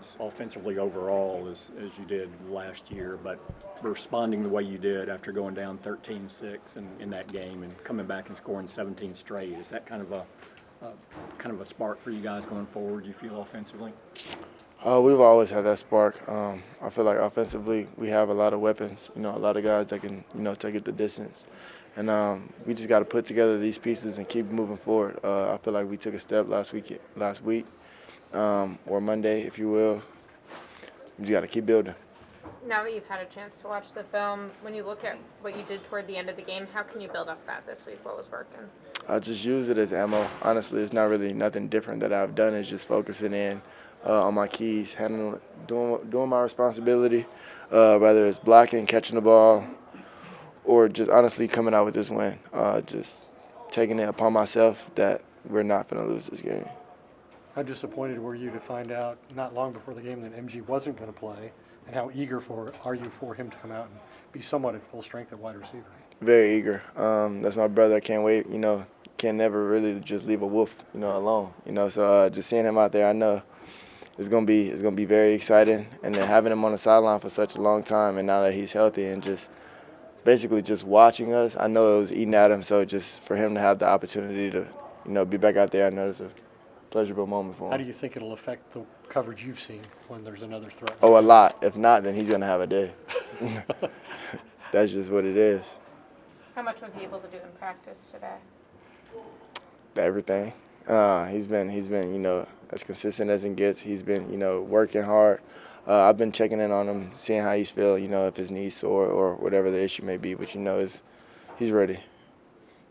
performance offensively overall as you did last year, but responding the way you did after going down 13-6 in that game and coming back and scoring 17 straight, is that kind of a spark for you guys going forward, you feel, offensively? We've always had that spark. I feel like offensively we have a lot of weapons, a lot of guys that can, take it the distance. And we just got to put together these pieces and keep moving forward. I feel like we took a step last week, or Monday, if you will. We just got to keep building. Now that you've had a chance to watch the film, when you look at what you did toward the end of the game, how can you build off that this week? What was working? I just use it as ammo. Honestly, it's not really nothing different that I've done. It's just focusing in on my keys, doing my responsibility, whether it's blocking, catching the ball, or just honestly coming out with this win. Just taking it upon myself that we're not going to lose this game. How disappointed were you to find out not long before the game that MG wasn't going to play, and how eager are you for him to come out and be somewhat at full strength at wide receiver? Very eager. That's my brother. I can't wait. Can never really just leave a wolf, alone. So just seeing him out there, I know it's gonna be very exciting. And then having him on the sideline for such a long time, and now that he's healthy and just basically just watching us, I know it was eating at him. So just for him to have the opportunity to, be back out there, I know it's a pleasurable moment for him. How do you think it'll affect the coverage you've seen when there's another threat? Oh, a lot. If not, then he's gonna have a day. That's just what it is. How much was he able to do in practice today? Everything. He's been, as consistent as it gets. He's been, working hard. I've been checking in on him, seeing how he's feeling, if his knee's sore or whatever the issue may be. But, he's ready.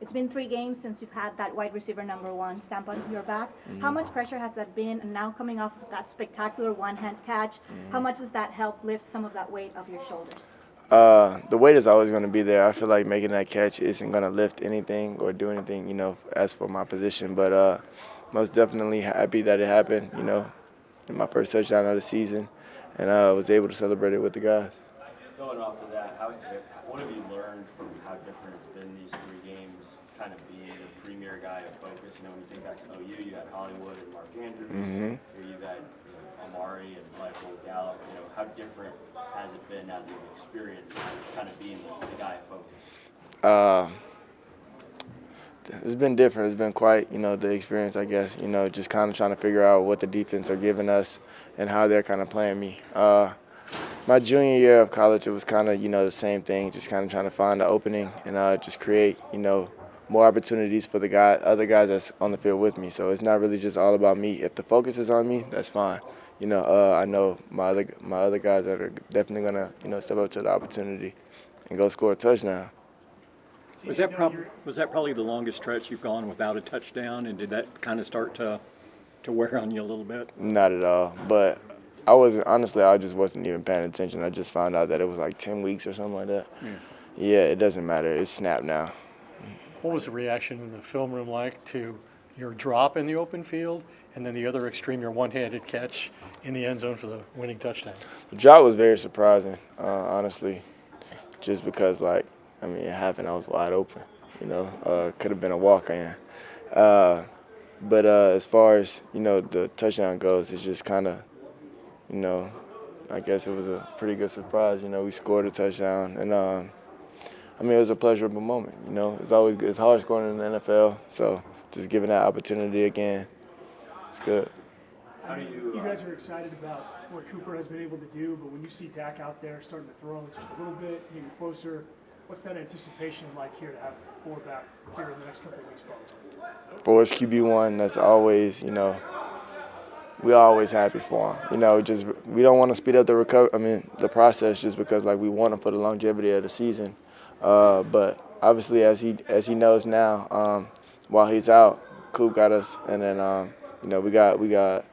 It's been 3 games since you've had that wide receiver number 1 stamp on your back. Mm-hmm. How much pressure has that been? And now coming off of that spectacular one-hand catch, how much does that help lift some of that weight off your shoulders? The weight is always going to be there. I feel like making that catch isn't going to lift anything or do anything, as for my position. But most definitely happy that it happened, in my first touchdown of the season. And I was able to celebrate it with the guys. Going off of that, what have you learned from how different it's been these 3 games, kind of being the premier guy of focus? When you think back to OU, you had Hollywood and Mark Andrews. Mm-hmm. Here you got Amari and Michael Gallup. How different has it been now that you've experienced kind of being the guy of focus? It's been different. It's been quite, the experience, I guess, just kind of trying to figure out what the defense are giving us and how they're kind of playing me. My junior year of college, it was kind of, the same thing, just kind of trying to find an opening and just create, more opportunities for the other guys that's on the field with me. So it's not really just all about me. If the focus is on me, that's fine. I know my other guys that are definitely gonna, step up to the opportunity and go score a touchdown. Was that probably the longest stretch you've gone without a touchdown, and did that kind of start to wear on you a little bit? Not at all, but I just wasn't even paying attention. I just found out that it was like 10 weeks or something like that. Yeah, it doesn't matter. It's snapped now. What was the reaction in the film room like to your drop in the open field, and then the other extreme, your one-handed catch in the end zone for the winning touchdown? The drop was very surprising, honestly, just because, it happened. I was wide open, could have been a walk-in. But as far as, the touchdown goes, it's just kind of, I guess it was a pretty good surprise. We scored a touchdown, and it was a pleasurable moment. It's hard scoring in the NFL, so just giving that opportunity again, it's good. How do you guys are excited about what Cooper has been able to do, but when you see Dak out there starting to throw just a little bit, getting closer, what's that anticipation like here to have 4 back here in the next couple of weeks? For us, QB1, that's always, we're always happy for him. Just we don't want to speed up the process just because we want him for the longevity of the season. But obviously, as he knows now, while he's out, Coop got us, and then we got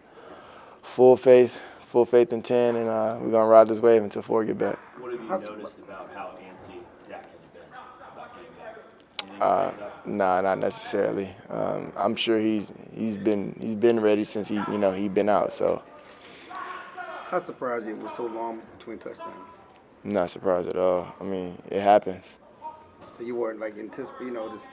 full faith in 10, and we're gonna ride this wave until 4 get back. What have you noticed about how antsy Dak has been about getting back? Nah, not necessarily. I'm sure he's been ready since he been out. So. How surprised you it was so long between touchdowns? I'm not surprised at all. It happens. So you weren't anticipating, just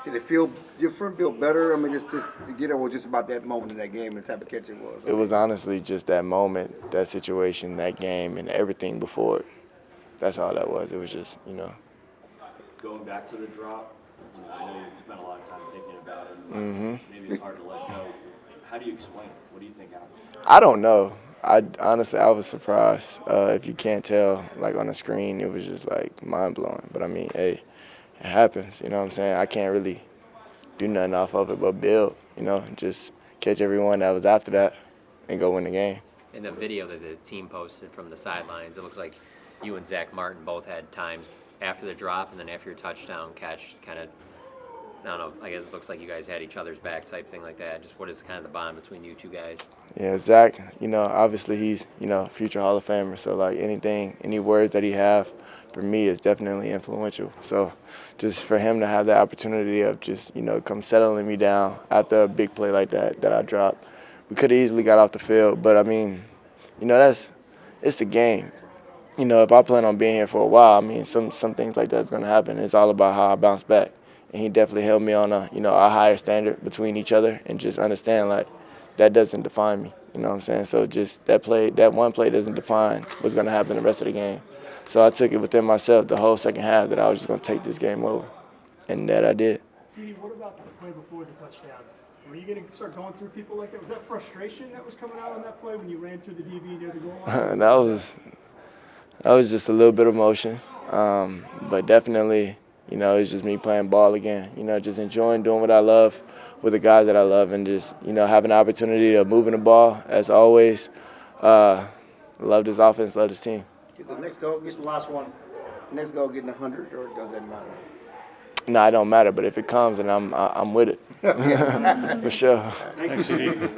Did it feel different, feel better? I mean, just to get it was just about that moment in that game and the type of catch it was. It was honestly just that moment, that situation, that game, and everything before it. That's all that was. It was just, Going back to the drop, I know you've spent a lot of time thinking about it. And maybe it's hard to let go. How do you explain it? What do you think happened? I don't know. Honestly, I was surprised. If you can't tell, like on the screen, it was just like mind blowing. But I mean, hey, it happens. You know what I'm saying? I can't really do nothing off of it but build. Just catch everyone that was after that and go win the game. In the video that the team posted from the sidelines, it looks like you and Zach Martin both had times after the drop and then after your touchdown catch, kind of, I don't know, I guess it looks like you guys had each other's back type thing like that. Just what is kind of the bond between you two guys? Yeah, Zach, obviously he's, future Hall of Famer. So, like, any words that he have for me is definitely influential. So just for him to have the opportunity of just, come settling me down after a big play like that I dropped, we could have easily got off the field. But, I mean, it's the game. If I plan on being here for a while, I mean, some things like that's going to happen. It's all about how I bounce back. And he definitely held me on a higher standard between each other and just understand, like, that doesn't define me. You know what I'm saying? So just that one play doesn't define what's going to happen the rest of the game. So I took it within myself the whole second half that I was just going to take this game over. And that I did. CeeDee, what about the play before the touchdown? Were you going to start going through people like that? Was that frustration that was coming out on that play when you ran through the DB near the goal line? That was just a little bit of emotion. But definitely, it's just me playing ball again. Just enjoying doing what I love with the guys that I love and just, having the opportunity to move in the ball as always. Love this offense, love this team. Is the next goal It's the last one. next goal getting 100, or does that matter? No, it don't matter. But if it comes, and I'm with it. For sure. Thank you, CeeDee.